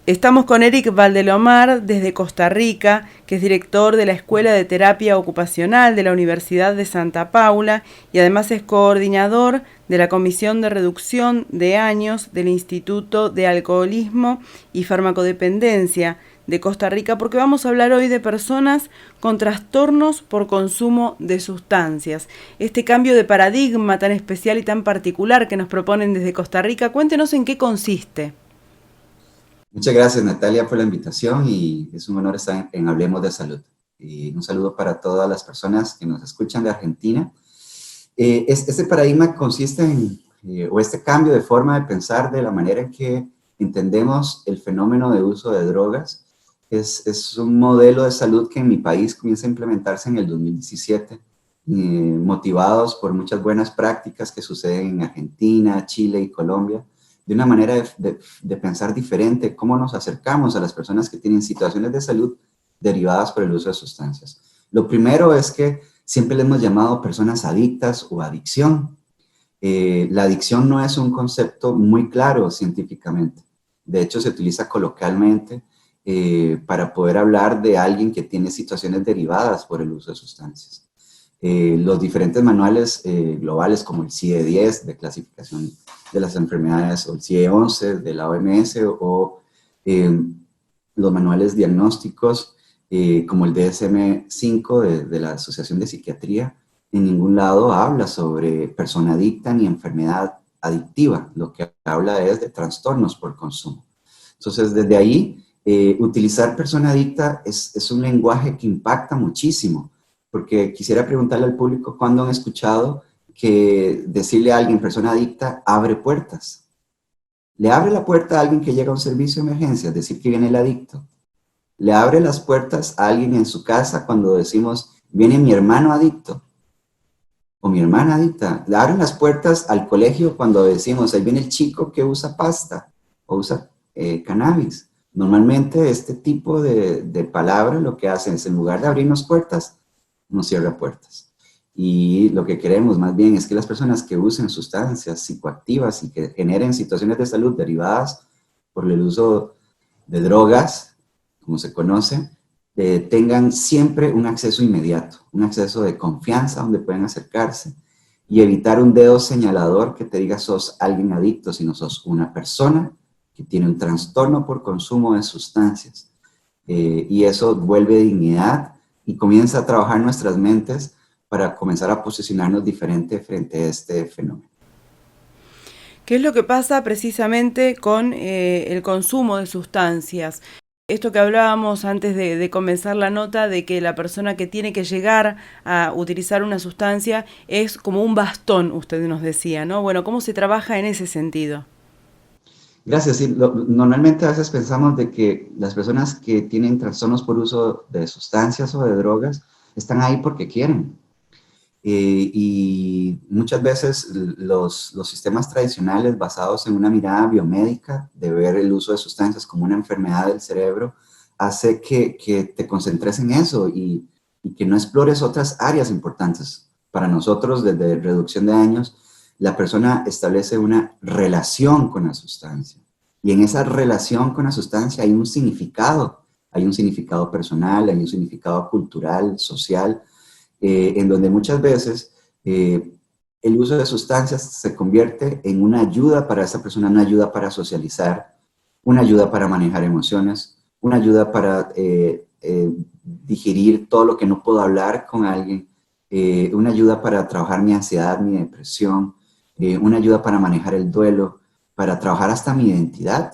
Estamos con Eric Valdelomar desde Costa Rica, que es director de la Escuela de Terapia Ocupacional de la Universidad de Santa Paula y además es coordinador de la Comisión de Reducción de Años del Instituto de Alcoholismo y Farmacodependencia de Costa Rica, porque vamos a hablar hoy de personas con trastornos por consumo de sustancias. Este cambio de paradigma tan especial y tan particular que nos proponen desde Costa Rica, cuéntenos en qué consiste. Muchas gracias, Natalia, por la invitación y es un honor estar en Hablemos de Salud. Y un saludo para todas las personas que nos escuchan de Argentina. Este paradigma consiste o este cambio de forma de pensar de la manera en que entendemos el fenómeno de uso de drogas, es un modelo de salud que en mi país comienza a implementarse en el 2017, motivados por muchas buenas prácticas que suceden en Argentina, Chile y Colombia, de una manera de pensar diferente, cómo nos acercamos a las personas que tienen situaciones de salud derivadas por el uso de sustancias. Lo primero es que siempre le hemos llamado personas adictas o adicción. La adicción no es un concepto muy claro científicamente. De hecho, se utiliza coloquialmente para poder hablar de alguien que tiene situaciones derivadas por el uso de sustancias. Los diferentes manuales globales como el CIE-10 de clasificación de las enfermedades o el CIE-11 de la OMS o los manuales diagnósticos como el DSM-5 de la Asociación de Psiquiatría, en ningún lado habla sobre persona adicta ni enfermedad adictiva. Lo que habla es de trastornos por consumo. Entonces, desde ahí, utilizar persona adicta es un lenguaje que impacta muchísimo, porque quisiera preguntarle al público cuándo han escuchado que decirle a alguien persona adicta abre puertas. Le abre la puerta a alguien que llega a un servicio de emergencia, decir que viene el adicto. Le abre las puertas a alguien en su casa cuando decimos, viene mi hermano adicto o mi hermana adicta. Le abren las puertas al colegio cuando decimos, ahí viene el chico que usa pasta o usa cannabis. Normalmente este tipo de palabras lo que hacen es, en lugar de abrirnos puertas, nos cierra puertas. Y lo que queremos más bien es que las personas que usen sustancias psicoactivas y que generen situaciones de salud derivadas por el uso de drogas, como se conoce, tengan siempre un acceso inmediato, un acceso de confianza donde pueden acercarse y evitar un dedo señalador que te diga sos alguien adicto, sino sos una persona que tiene un trastorno por consumo de sustancias. Y eso vuelve dignidad y comienza a trabajar nuestras mentes para comenzar a posicionarnos diferente frente a este fenómeno. ¿Qué es lo que pasa precisamente con el consumo de sustancias? Esto que hablábamos antes de comenzar la nota, de que la persona que tiene que llegar a utilizar una sustancia es como un bastón, usted nos decía, ¿no? Bueno, ¿cómo se trabaja en ese sentido? Gracias. Sí, normalmente a veces pensamos de que las personas que tienen trastornos por uso de sustancias o de drogas están ahí porque quieren. Y muchas veces los sistemas tradicionales basados en una mirada biomédica de ver el uso de sustancias como una enfermedad del cerebro hace que te concentres en eso y que no explores otras áreas importantes. Para nosotros, desde reducción de daños, la persona establece una relación con la sustancia. Y en esa relación con la sustancia hay un significado. Hay un significado personal, hay un significado cultural, social, en donde muchas veces el uso de sustancias se convierte en una ayuda para esa persona, una ayuda para socializar, una ayuda para manejar emociones, una ayuda para digerir todo lo que no puedo hablar con alguien, una ayuda para trabajar mi ansiedad, mi depresión, una ayuda para manejar el duelo, para trabajar hasta mi identidad.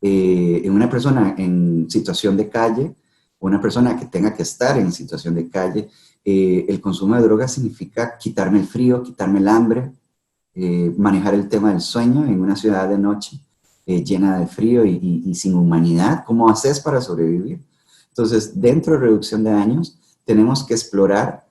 En una persona en situación de calle, una persona que tenga que estar en situación de calle, el consumo de drogas significa quitarme el frío, quitarme el hambre, manejar el tema del sueño en una ciudad de noche llena de frío y sin humanidad. ¿Cómo haces para sobrevivir? Entonces, dentro de reducción de daños, tenemos que explorar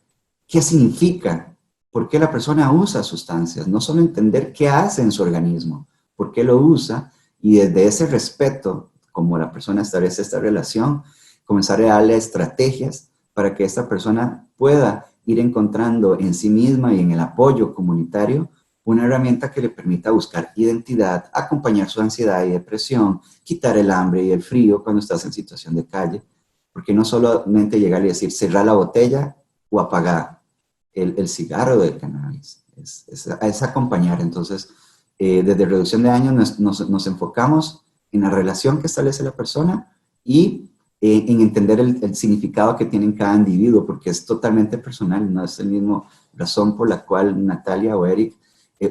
qué significa, por qué la persona usa sustancias, no solo entender qué hace en su organismo, por qué lo usa, y desde ese respeto, como la persona establece esta relación, comenzar a darle estrategias para que esta persona pueda ir encontrando en sí misma y en el apoyo comunitario una herramienta que le permita buscar identidad, acompañar su ansiedad y depresión, quitar el hambre y el frío cuando estás en situación de calle, porque no solamente llegar y decir cerrar la botella o apagar el cigarro del cannabis, es acompañar. Entonces, desde reducción de daños nos enfocamos en la relación que establece la persona y en entender el significado que tiene cada individuo, porque es totalmente personal, no es el mismo razón por la cual Natalia o Eric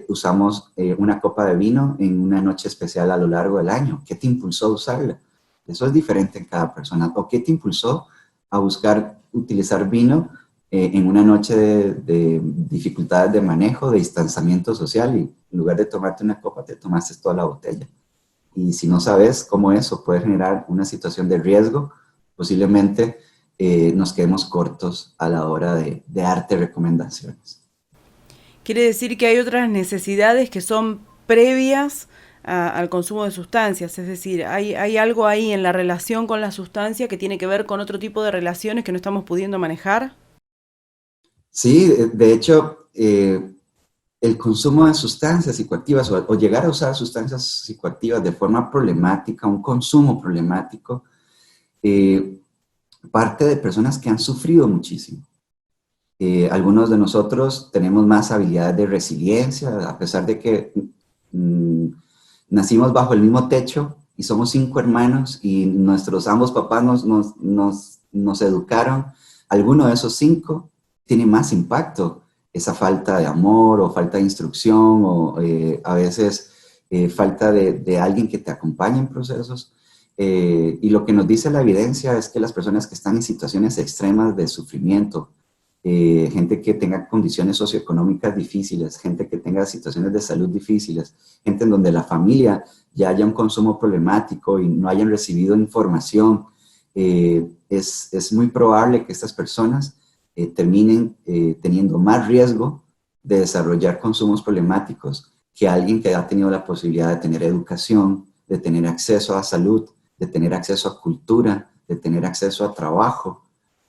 usamos una copa de vino en una noche especial a lo largo del año. ¿Qué te impulsó a usarla? Eso es diferente en cada persona. ¿O qué te impulsó a buscar utilizar vino en una noche de dificultades de manejo, de distanciamiento social, y en lugar de tomarte una copa, te tomaste toda la botella? Y si no sabes cómo eso puede generar una situación de riesgo, posiblemente nos quedemos cortos a la hora de darte recomendaciones. Quiere decir que hay otras necesidades que son previas al consumo de sustancias, es decir, hay algo ahí en la relación con la sustancia que tiene que ver con otro tipo de relaciones que no estamos pudiendo manejar. Sí, de hecho, el consumo de sustancias psicoactivas o llegar a usar sustancias psicoactivas de forma problemática, un consumo problemático, parte de personas que han sufrido muchísimo. Algunos de nosotros tenemos más habilidades de resiliencia, a pesar de que nacimos bajo el mismo techo y somos 5 hermanos y nuestros ambos papás nos educaron. Alguno de esos 5 tiene más impacto, esa falta de amor o falta de instrucción o a veces falta de alguien que te acompañe en procesos. Y lo que nos dice la evidencia es que las personas que están en situaciones extremas de sufrimiento, gente que tenga condiciones socioeconómicas difíciles, gente que tenga situaciones de salud difíciles, gente en donde la familia ya haya un consumo problemático y no hayan recibido información, es muy probable que estas personas terminen teniendo más riesgo de desarrollar consumos problemáticos que alguien que ha tenido la posibilidad de tener educación, de tener acceso a salud, de tener acceso a cultura, de tener acceso a trabajo.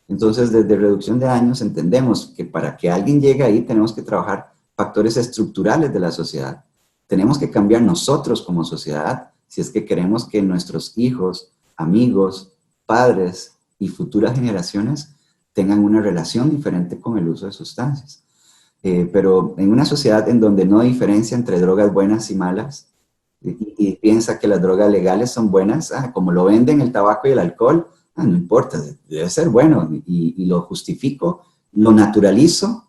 Entonces, desde reducción de daños entendemos que para que alguien llegue ahí tenemos que trabajar factores estructurales de la sociedad. Tenemos que cambiar nosotros como sociedad si es que queremos que nuestros hijos, amigos, padres y futuras generaciones tengan una relación diferente con el uso de sustancias. Pero en una sociedad en donde no hay diferencia entre drogas buenas y malas y piensa que las drogas legales son buenas, como lo venden el tabaco y el alcohol, no importa, debe ser bueno y lo justifico, lo naturalizo,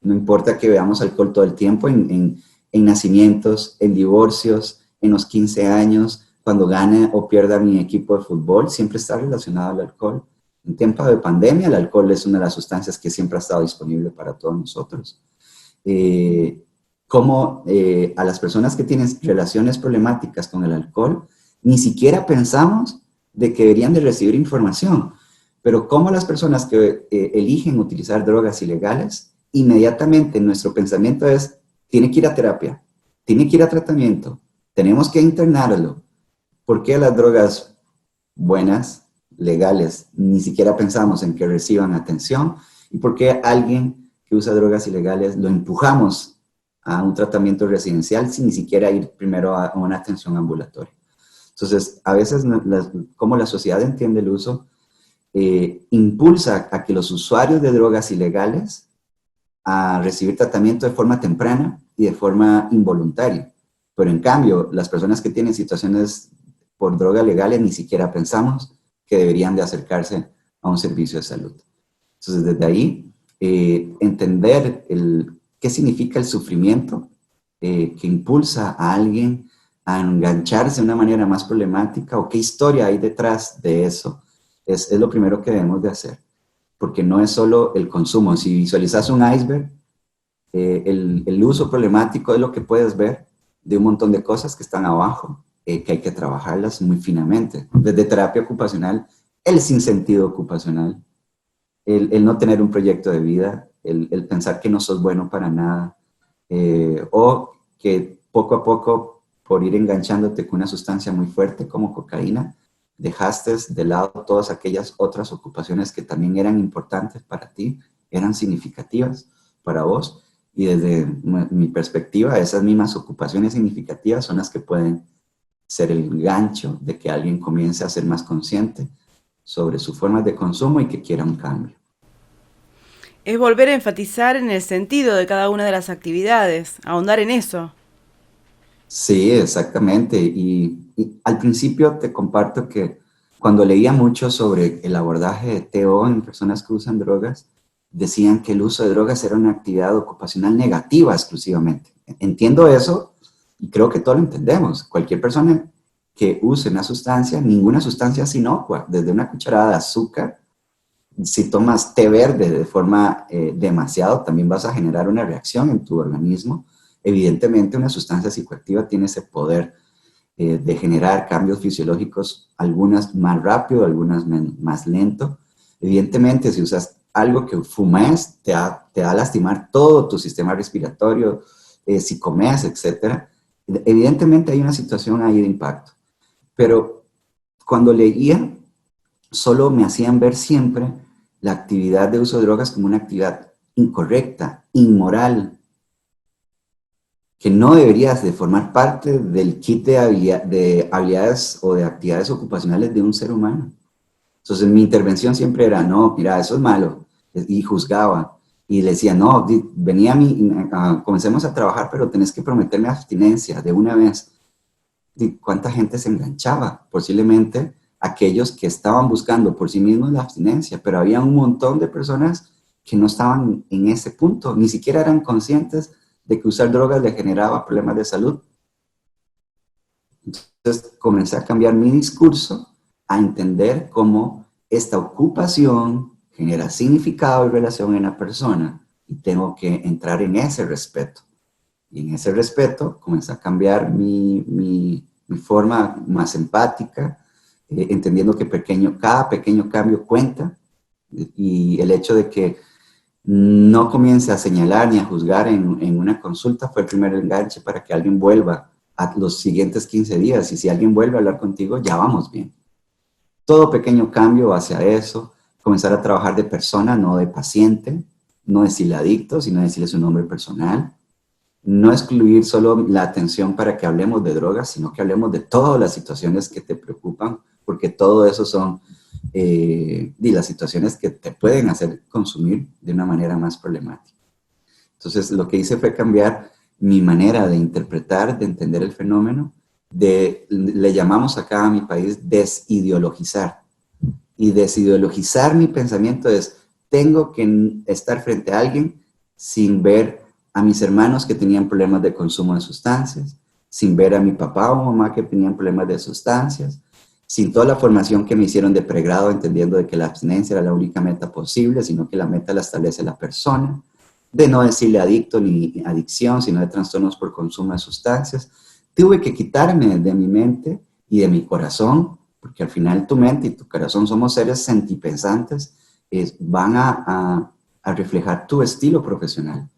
no importa que veamos alcohol todo el tiempo en nacimientos, en divorcios, en los 15 años, cuando gane o pierda mi equipo de fútbol, siempre está relacionado al alcohol. En tiempo de pandemia, el alcohol es una de las sustancias que siempre ha estado disponible para todos nosotros. Como a las personas que tienen relaciones problemáticas con el alcohol, ni siquiera pensamos de que deberían de recibir información, pero como las personas que eligen utilizar drogas ilegales, inmediatamente nuestro pensamiento es, tiene que ir a terapia, tiene que ir a tratamiento, tenemos que internarlo. ¿Por qué las drogas buenas, legales, ni siquiera pensamos en que reciban atención? ¿Y por qué alguien que usa drogas ilegales lo empujamos a un tratamiento residencial sin ni siquiera ir primero a una atención ambulatoria? Entonces, a veces, como la sociedad entiende el uso, impulsa a que los usuarios de drogas ilegales a recibir tratamiento de forma temprana y de forma involuntaria. Pero en cambio, las personas que tienen situaciones por drogas legales ni siquiera pensamos que deberían de acercarse a un servicio de salud. Entonces, desde ahí, entender qué significa el sufrimiento que impulsa a alguien a engancharse de una manera más problemática o qué historia hay detrás de eso, es lo primero que debemos de hacer. Porque no es solo el consumo. Si visualizas un iceberg, el uso problemático es lo que puedes ver de un montón de cosas que están abajo, que hay que trabajarlas muy finamente. Desde terapia ocupacional, el sinsentido ocupacional, el no tener un proyecto de vida, el pensar que no sos bueno para nada, o que poco a poco, por ir enganchándote con una sustancia muy fuerte como cocaína, dejaste de lado todas aquellas otras ocupaciones que también eran importantes para ti, eran significativas para vos, Y desde mi perspectiva, esas mismas ocupaciones significativas son las que pueden ser el gancho de que alguien comience a ser más consciente sobre sus formas de consumo y que quiera un cambio. Es volver a enfatizar en el sentido de cada una de las actividades, ahondar en eso. Sí, exactamente. Y al principio te comparto que cuando leía mucho sobre el abordaje de TO en personas que usan drogas, decían que el uso de drogas era una actividad ocupacional negativa exclusivamente. Entiendo eso y creo que todos lo entendemos. Cualquier persona que use una sustancia, ninguna sustancia es inocua, desde una cucharada de azúcar, si tomas té verde de forma demasiado, también vas a generar una reacción en tu organismo. Evidentemente, una sustancia psicoactiva tiene ese poder de generar cambios fisiológicos, algunas más rápido, algunas más lento. Evidentemente, si usas algo que fumes, te va a lastimar todo tu sistema respiratorio, si comes, etc. Evidentemente hay una situación ahí de impacto. Pero cuando leía, solo me hacían ver siempre la actividad de uso de drogas como una actividad incorrecta, inmoral, que no deberías de formar parte del kit de habilidades o de actividades ocupacionales de un ser humano. Entonces mi intervención siempre era, no, mira, eso es malo, y juzgaba, y le decía, no, venía a mí, comencemos a trabajar, pero tenés que prometerme abstinencia de una vez. ¿Y cuánta gente se enganchaba? Posiblemente aquellos que estaban buscando por sí mismos la abstinencia, pero había un montón de personas que no estaban en ese punto, ni siquiera eran conscientes de que usar drogas le generaba problemas de salud. Entonces comencé a cambiar mi discurso, a entender cómo esta ocupación genera significado y relación en la persona y tengo que entrar en ese respeto. Y en ese respeto comencé a cambiar mi forma más empática, entendiendo que cada pequeño cambio cuenta y el hecho de que no comience a señalar ni a juzgar en una consulta fue el primer enganche para que alguien vuelva a los siguientes 15 días y si alguien vuelve a hablar contigo ya vamos bien. Todo pequeño cambio hacia eso, comenzar a trabajar de persona, no de paciente, no decirle adicto, sino decirle su nombre personal. No excluir solo la atención para que hablemos de drogas, sino que hablemos de todas las situaciones que te preocupan, porque todo eso son las situaciones que te pueden hacer consumir de una manera más problemática. Entonces, lo que hice fue cambiar mi manera de interpretar, de entender el fenómeno, le llamamos acá a mi país desideologizar. Y desideologizar mi pensamiento es, tengo que estar frente a alguien sin ver a mis hermanos que tenían problemas de consumo de sustancias, sin ver a mi papá o mamá que tenían problemas de sustancias, sin toda la formación que me hicieron de pregrado, entendiendo de que la abstinencia era la única meta posible, sino que la meta la establece la persona, de no decirle adicto ni adicción, sino de trastornos por consumo de sustancias. Tuve que quitarme de mi mente y de mi corazón, porque al final tu mente y tu corazón somos seres sentipensantes, van a reflejar tu estilo profesional.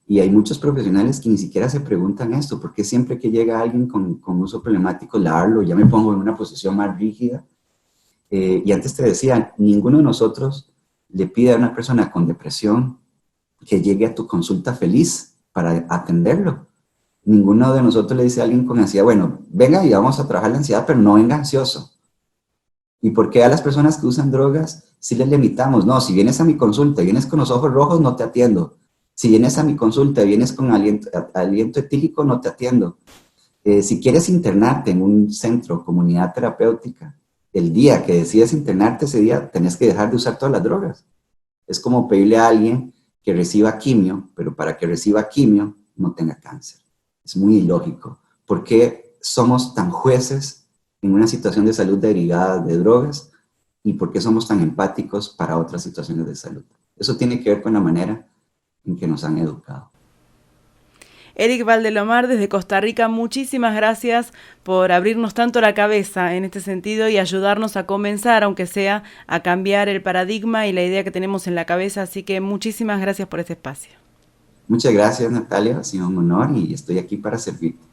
Y hay muchos profesionales que ni siquiera se preguntan esto, porque siempre que llega alguien con uso problemático, la hablo, ya me pongo en una posición más rígida. Y antes te decía, ninguno de nosotros le pide a una persona con depresión que llegue a tu consulta feliz para atenderlo. Ninguno de nosotros le dice a alguien con ansiedad, bueno, venga y vamos a trabajar la ansiedad, pero no venga ansioso. ¿Y por qué a las personas que usan drogas sí les limitamos? No, si vienes a mi consulta y vienes con los ojos rojos, no te atiendo. Si vienes a mi consulta y vienes con aliento etílico, no te atiendo. Si quieres internarte en un centro, comunidad terapéutica, el día que decides internarte, ese día tenés que dejar de usar todas las drogas. Es como pedirle a alguien que reciba quimio, pero para que reciba quimio no tenga cáncer. Es muy ilógico. ¿Por qué somos tan jueces en una situación de salud derivada de drogas y por qué somos tan empáticos para otras situaciones de salud? Eso tiene que ver con la manera en que nos han educado. Eric Valdelomar, desde Costa Rica, muchísimas gracias por abrirnos tanto la cabeza en este sentido y ayudarnos a comenzar, aunque sea, a cambiar el paradigma y la idea que tenemos en la cabeza. Así que muchísimas gracias por este espacio. Muchas gracias, Natalia. Ha sido un honor y estoy aquí para servirte.